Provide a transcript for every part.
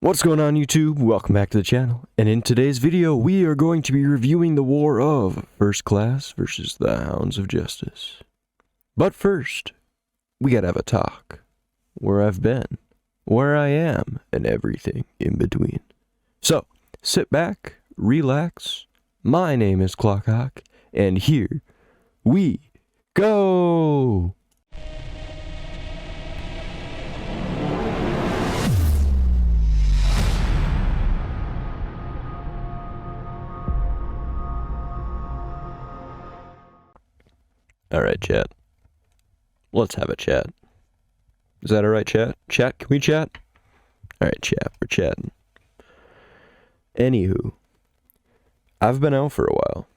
What's going on YouTube? Welcome back to the channel, and in today's video we are going to be reviewing the war of First Class versus the Hounds of Justice. But first, we gotta have a talk. Where I've been, where I am, and everything in between. So, sit back, relax, my name is Clockhawk, and here we go! Alright, chat. Let's have a chat. Is that alright, chat? Chat, can we chat? Alright, chat, we're chatting. Anywho, I've been out for a while.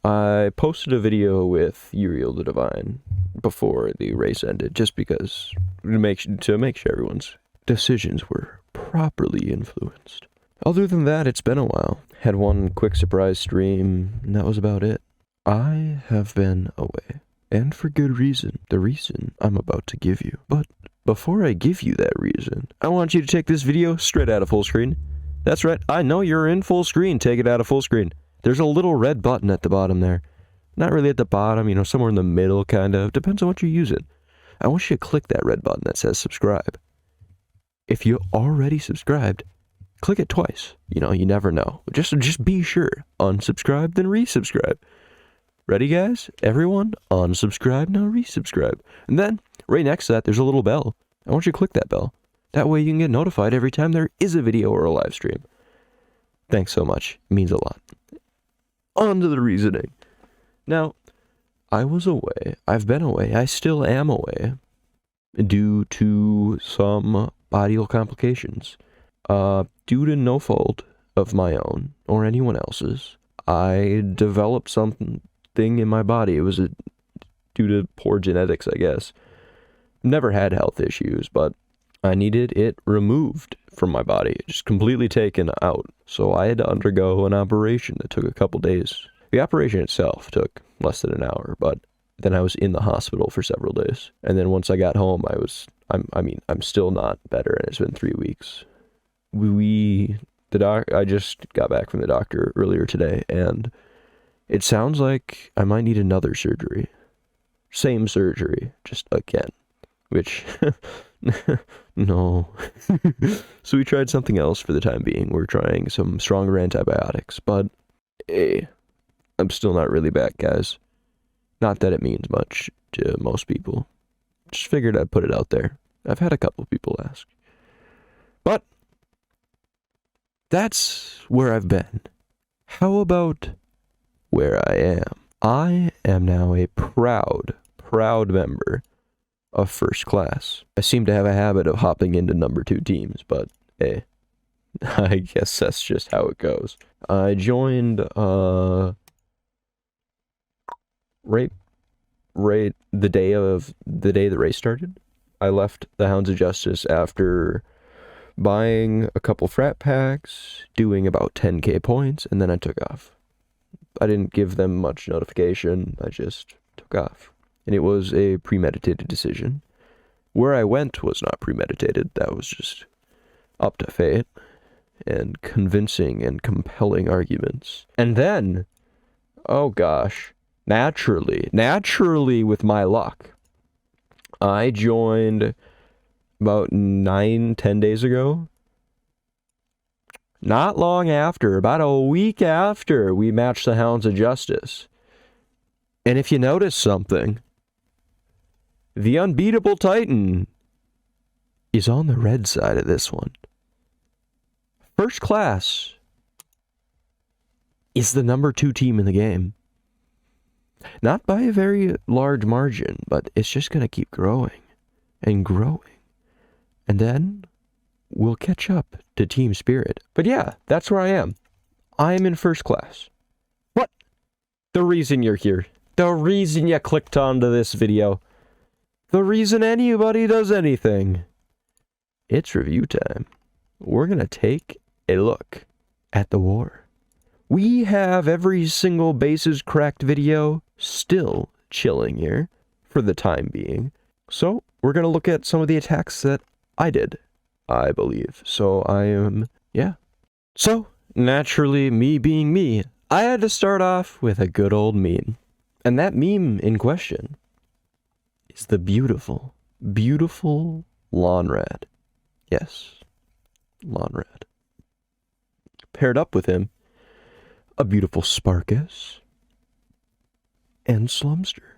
I posted a video with Uriel the Divine before the race ended, just because, to make sure everyone's decisions were properly influenced. Other than that, it's been a while. Had one quick surprise stream, and that was about it. I have been away. And for good reason. The reason I'm about to give you. But before I give you that reason, I want you to take this video straight out of full screen. That's right, I know you're in full screen. Take it out of full screen. There's a little red button at the bottom there. Not really at the bottom, you know, somewhere in the middle, kind of. Depends on what you're using. I want you to click that red button that says subscribe. If you already subscribed, click it twice. You know, you never know. Just be sure. Unsubscribe, then resubscribe. Ready, guys? Everyone, unsubscribe, now resubscribe. And then, right next to that, there's a little bell. I want you to click that bell. That way you can get notified every time there is a video or a live stream. Thanks so much. It means a lot. On to the reasoning. Now, I was away. I've been away. I still am away. Due to some bodial complications. Due to no fault of my own or anyone else's, I developed something in my body. It was due to poor genetics, I guess. Never had health issues, but I needed it removed from my body, just completely taken out. So I had to undergo an operation that took a couple days. The operation itself took less than an hour, but then I was in the hospital for several days. And then once I got home, I'm still not better, and it's been 3 weeks. I just got back from the doctor earlier today, and it sounds like I might need another surgery. Same surgery, just again. Which, no. So we tried something else for the time being. We're trying some stronger antibiotics, but hey, I'm still not really back, guys. Not that it means much to most people. Just figured I'd put it out there. I've had a couple people ask. But that's where I've been. How about where I am? I am now a proud member of First Class. I seem to have a habit of hopping into number 2 teams, but hey, I guess that's just how it goes. I joined right the day the race started. I left the Hounds of Justice after buying a couple frat packs, doing about 10k points, and then I took off. I didn't give them much notification, I just took off. And it was a premeditated decision. Where I went was not premeditated, that was just up to fate, and convincing and compelling arguments. And then, oh gosh, naturally with my luck, I joined about 9-10 days ago. Not long after, about a week after, we matched the Hounds of Justice. And if you notice something, the unbeatable Titan is on the red side of this one. First Class is the number 2 team in the game. Not by a very large margin, but it's just going to keep growing and growing. And then we'll catch up to Team Spirit. But yeah, that's where I am. I am in First Class. What? The reason you're here. The reason you clicked onto this video. The reason anybody does anything. It's review time. We're gonna take a look at the war. We have every single bases cracked video still chilling here for the time being. So we're gonna look at some of the attacks that I did I believe. So I am, yeah. So, naturally, me being me, I had to start off with a good old meme. And that meme in question is the beautiful, beautiful Lawnrad. Yes, Lawnrad. Paired up with him, a beautiful Sparkus and Slumster.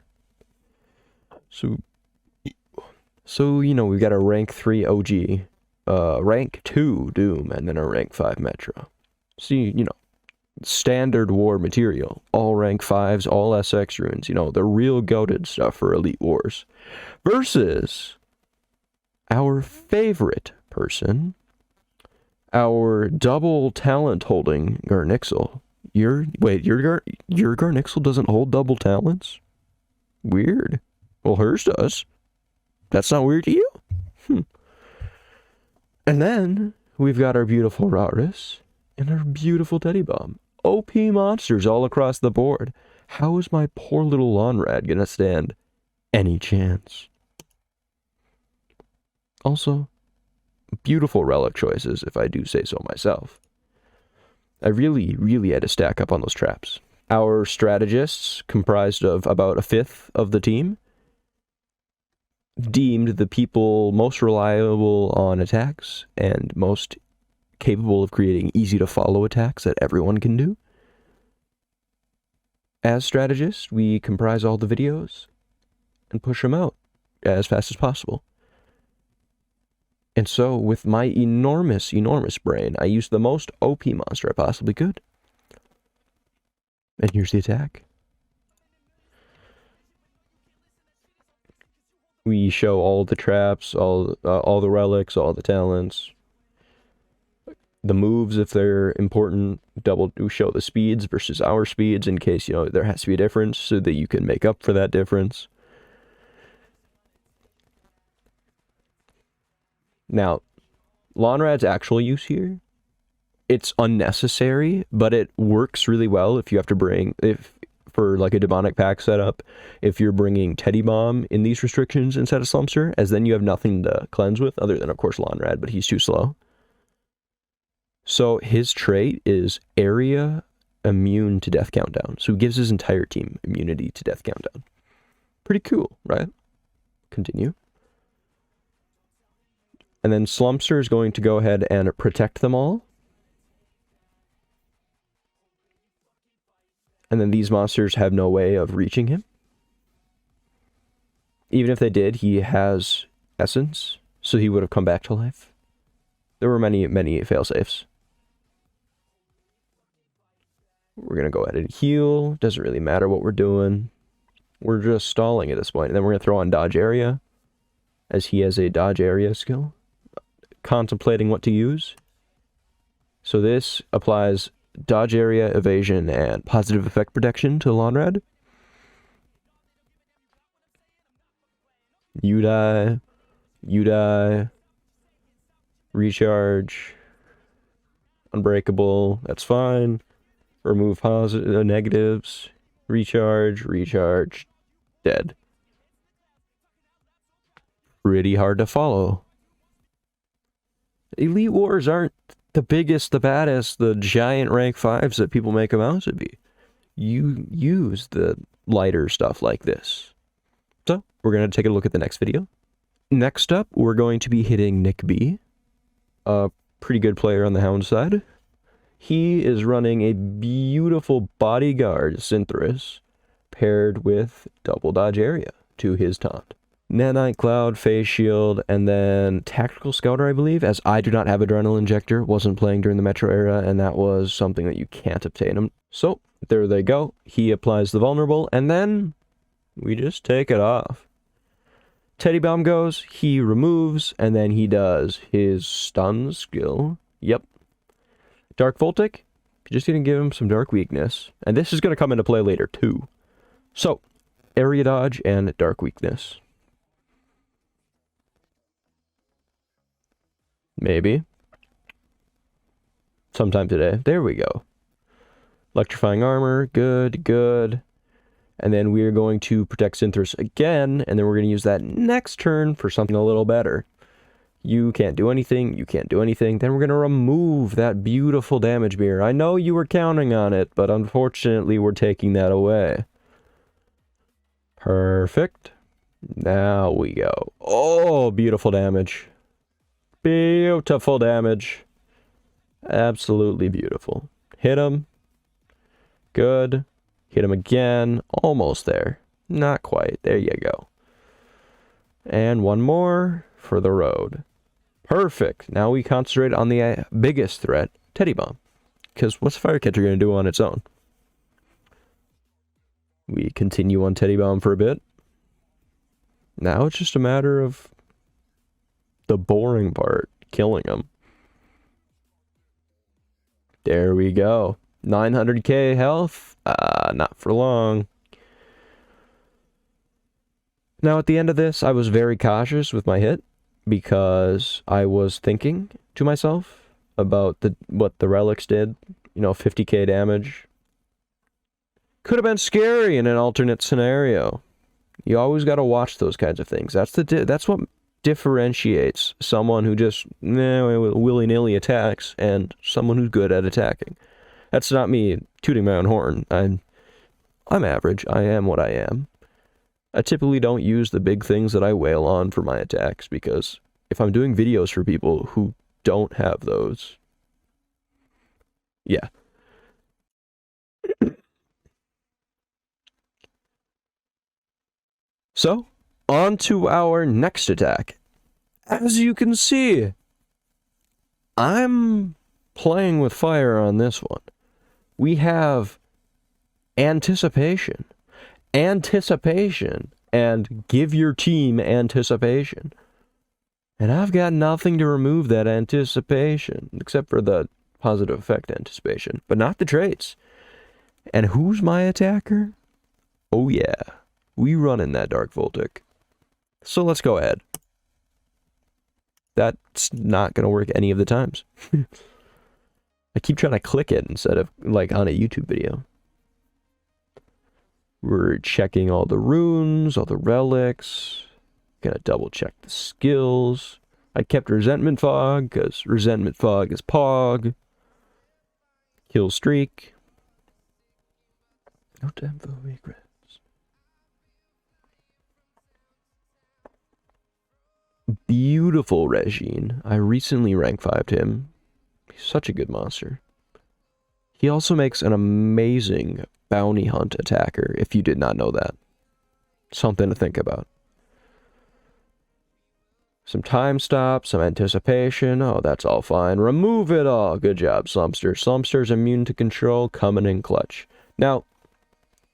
So you know, we've got a rank 3 OG, rank 2 Doom, and then a rank 5 Metro. See, you know, standard war material, all rank 5s, all SX runes, you know, the real goated stuff for Elite Wars. Versus our favorite person, our double talent holding Garnixel. Your Garnixel doesn't hold double talents? Weird. Well, hers does. That's not weird to you? And then we've got our beautiful Rarus and our beautiful teddybomb. OP monsters all across the board. How is my poor little Lawnrad gonna stand any chance? Also, beautiful relic choices, if I do say so myself. I really, really had to stack up on those traps. Our strategists, comprised of about a fifth of the team, deemed the people most reliable on attacks and most capable of creating easy-to-follow attacks that everyone can do. As strategists, we comprise all the videos and push them out as fast as possible. And so, with my enormous, enormous brain, I used the most OP monster I possibly could. And here's the attack. We show all the traps, all the relics, all the talents, the moves if they're important. We show the speeds versus our speeds in case, you know, there has to be a difference so that you can make up for that difference. Now, Lawnrad's actual use here, it's unnecessary, but it works really well if you have to bring, for like a demonic pack setup, if you're bringing teddybomb in these restrictions instead of Slumster, as then you have nothing to cleanse with, other than, of course, Lawnrad, but he's too slow. So his trait is area immune to death countdown. So he gives his entire team immunity to death countdown. Pretty cool, right? Continue. And then Slumster is going to go ahead and protect them all. And then these monsters have no way of reaching him. Even if they did, he has essence, so he would have come back to life. There were many, many failsafes. We're going to go ahead and heal. Doesn't really matter what we're doing. We're just stalling at this point. And then we're going to throw on dodge area, as he has a dodge area skill. Contemplating what to use. So this applies dodge area, evasion, and positive effect protection to Lawnrad. You die. You die. Recharge. Unbreakable. That's fine. Remove positive negatives. Recharge. Recharge. Dead. Pretty hard to follow. Elite Wars aren't the biggest, the baddest, the giant rank 5s that people make them out to be. You use the lighter stuff like this. So, we're going to take a look at the next video. Next up, we're going to be hitting Nick B, a pretty good player on the Hound side. He is running a beautiful bodyguard Syntheris paired with double dodge area to his taunt. Nanite Cloud, Phase Shield, and then Tactical Scouter, I believe, as I do not have Adrenaline Injector, wasn't playing during the Metro era, and that was something that you can't obtain. So, there they go. He applies the Vulnerable, and then we just take it off. Teddybomb goes, he removes, and then he does his stun skill. Yep. Dark Voltic, just gonna give him some Dark Weakness, and this is gonna come into play later, too. So, Area Dodge and Dark Weakness. Maybe. Sometime today. There we go. Electrifying Armor. Good, good. And then we're going to protect Syntheris again, and then we're going to use that next turn for something a little better. You can't do anything. You can't do anything. Then we're going to remove that beautiful damage mirror. I know you were counting on it, but unfortunately we're taking that away. Perfect. Now we go. Oh, beautiful damage. Beautiful damage. Absolutely beautiful. Hit him. Good. Hit him again. Almost there. Not quite. There you go. And one more for the road. Perfect. Now we concentrate on the biggest threat, teddybomb. Because what's Firecatcher going to do on its own? We continue on teddybomb for a bit. Now it's just a matter of the boring part, killing him. There we go. 900k health. Not for long. Now at the end of this, I was very cautious with my hit because I was thinking to myself about what the relics did. You know, 50k damage. Could have been scary in an alternate scenario. You always got to watch those kinds of things. That's what differentiates someone who just willy-nilly attacks and someone who's good at attacking. That's not me tooting my own horn. I'm average. I am what I am. I typically don't use the big things that I wail on for my attacks because if I'm doing videos for people who don't have those, yeah. So, on to our next attack. As you can see, I'm playing with fire on this one. We have anticipation. Anticipation. And give your team anticipation. And I've got nothing to remove that anticipation, except for the positive effect anticipation, but not the traits. And who's my attacker? Oh yeah. We run in that Dark Voltic. So let's go ahead. That's not going to work any of the times. I keep trying to click it instead of like on a YouTube video. We're checking all the runes, all the relics. Gonna double check the skills. I kept Resentment Fog because Resentment Fog is Pog. Kill Streak. No time for regrets. Beautiful Regine. I recently rank 5'd him. He's such a good monster. He also makes an amazing bounty hunt attacker, if you did not know that. Something to think about. Some time stop, some anticipation. Oh, that's all fine. Remove it all. Good job, Slumpster. Slumpster's immune to control, coming in clutch. Now,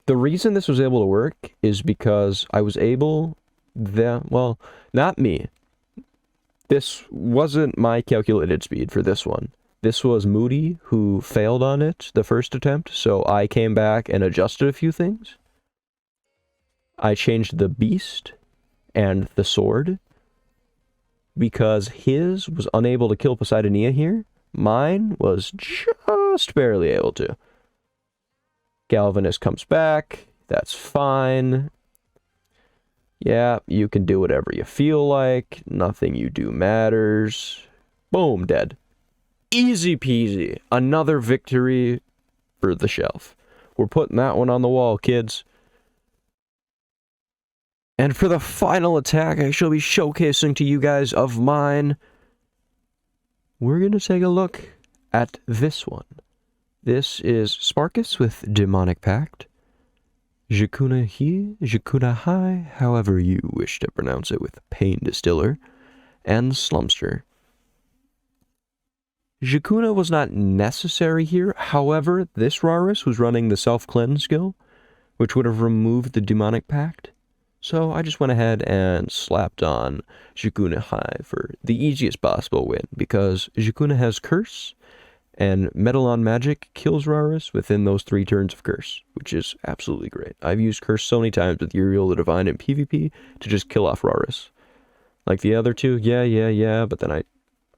the reason this was able to work is because I was able... well, not me. This wasn't my calculated speed for this one. This was Moody, who failed on it the first attempt, so I came back and adjusted a few things. I changed the beast and the sword, because his was unable to kill Poseidonia here. Mine was just barely able to. Galvanist comes back. That's fine. Yeah, you can do whatever you feel like. Nothing you do matters. Boom, dead. Easy peasy. Another victory for the shelf. We're putting that one on the wall, kids. And for the final attack I shall be showcasing to you guys of mine, we're going to take a look at this one. This is Sparkus with Demonic Pact. Jacuna He, Jacuna High, however you wish to pronounce it with Pain Distiller, and Slumster. Jacuna was not necessary here, however, this Rarus was running the Self-Cleanse skill, which would have removed the Demonic Pact. So I just went ahead and slapped on Jacuna High for the easiest possible win, because Jacuna has Curse, and Metal on Magic kills Rarus within those 3 turns of Curse, which is absolutely great. I've used Curse so many times with Uriel the Divine in PvP to just kill off Rarus. Like the other two, yeah, but then I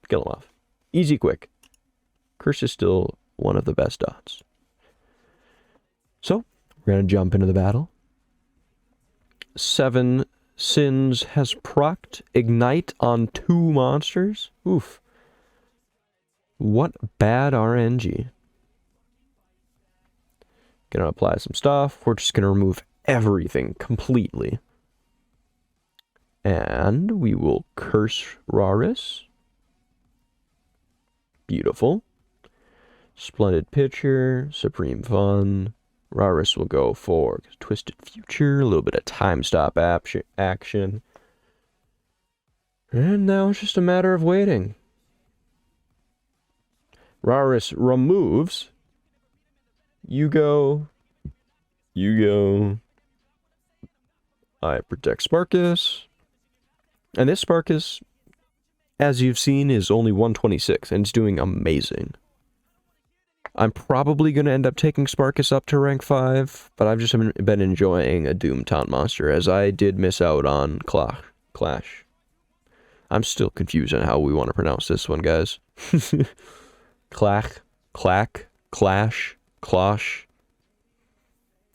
kill them off. Easy, quick. Curse is still one of the best dots. So, we're going to jump into the battle. 7 Sins has procced Ignite on 2 monsters? Oof. What bad RNG. Gonna apply some stuff. We're just gonna remove everything completely. And we will curse Raris. Beautiful. Splendid Picture, Supreme Fun. Raris will go for Twisted Future, a little bit of time stop action. And now it's just a matter of waiting. Raris removes. You go. I protect Sparkus. And this Sparkus, as you've seen, is only 126, and it's doing amazing. I'm probably going to end up taking Sparkus up to rank 5, but I've just been enjoying a Doom Taunt monster, as I did miss out on Clash. I'm still confused on how we want to pronounce this one, guys. Clash.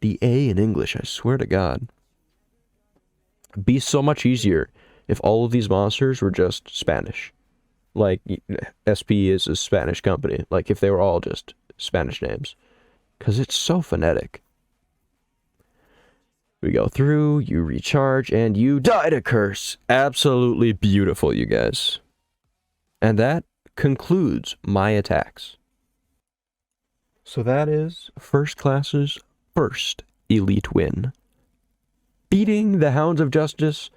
The A in English, I swear to God. It'd be so much easier if all of these monsters were just Spanish. Like, SP is a Spanish company. Like, if they were all just Spanish names. Because it's so phonetic. We go through, you recharge, and you die to curse. Absolutely beautiful, you guys. And that concludes my attacks. So that is First Class's first elite win. Beating the Hounds of Justice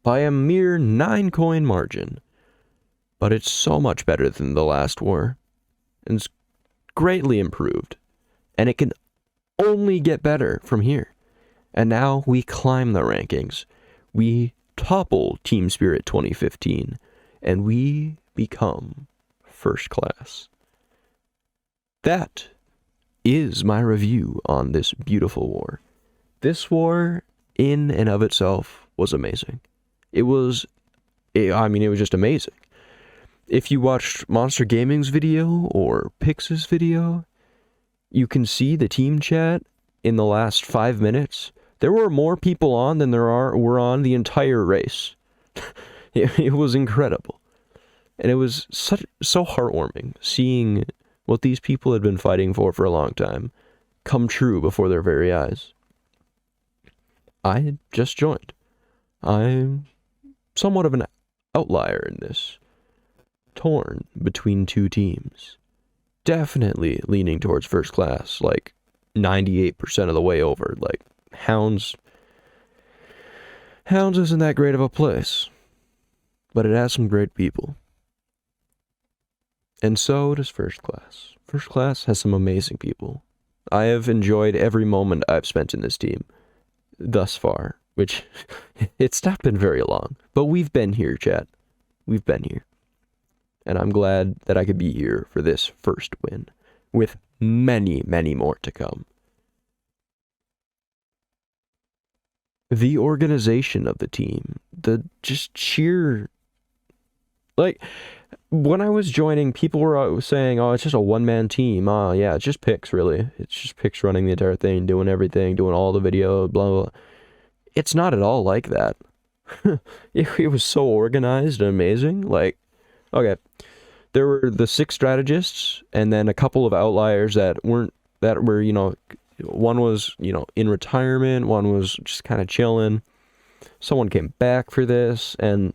by a mere 9-coin margin. But it's so much better than the last war. And it's greatly improved. And it can only get better from here. And now we climb the rankings. We topple Team Spirit 2015. And we become First Class. That is my review on this beautiful war. This war, in and of itself, was amazing. It was just amazing. If you watched Monster Gaming's video or Pix's video, you can see the team chat in the last 5 minutes. There were more people on than were on the entire race. It was incredible. And it was so heartwarming seeing what these people had been fighting for a long time come true before their very eyes. I had just joined. I'm somewhat of an outlier in this. Torn between 2 teams. Definitely leaning towards First Class, like 98% of the way over. Like, Hounds isn't that great of a place, but it has some great people. And so does First Class. First Class has some amazing people. I have enjoyed every moment I've spent in this team thus far, which it's not been very long, but we've been here, chat. We've been here. And I'm glad that I could be here for this first win, with many, many more to come. The organization of the team, the just sheer, like, when I was joining, people were saying, oh, it's just a one-man team. Oh, yeah, it's just Pix, really. It's just Pix running the entire thing, doing everything, doing all the video, blah, blah, blah. It's not at all like that. It was so organized and amazing. Like, okay, there were the 6 strategists, and then a couple of outliers that were, you know, one was, you know, in retirement, one was just kind of chilling. Someone came back for this, and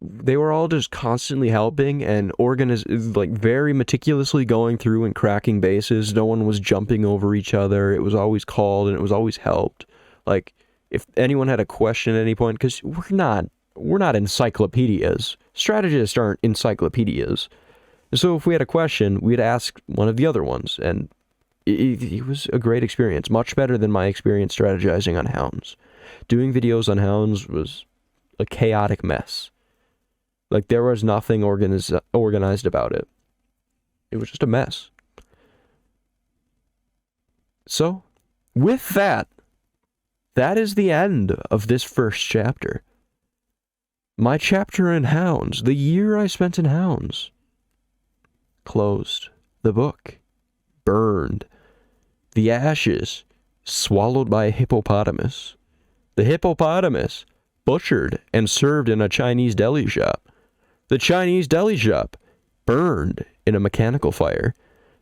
they were all just constantly helping and like very meticulously going through and cracking bases. No one was jumping over each other. It was always called and it was always helped. Like, if anyone had a question at any point, because we're not encyclopedias. Strategists aren't encyclopedias. So if we had a question, we'd ask one of the other ones, and it was a great experience. Much better than my experience strategizing on Hounds. Doing videos on Hounds was a chaotic mess. Like, there was nothing organized about it. It was just a mess. So, with that is the end of this first chapter. My chapter in Hounds, the year I spent in Hounds. Closed. The book. Burned. The ashes swallowed by a hippopotamus. The hippopotamus, butchered and served in a Chinese deli shop. The Chinese deli shop, burned in a mechanical fire.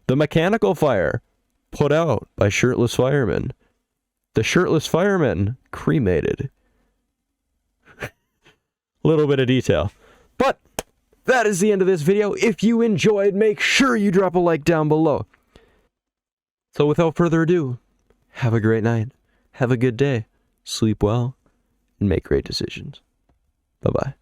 The mechanical fire, put out by shirtless firemen. The shirtless firemen, cremated. Little bit of detail. But that is the end of this video. If you enjoyed, make sure you drop a like down below. So without further ado, have a great night. Have a good day. Sleep well and make great decisions. Bye-bye.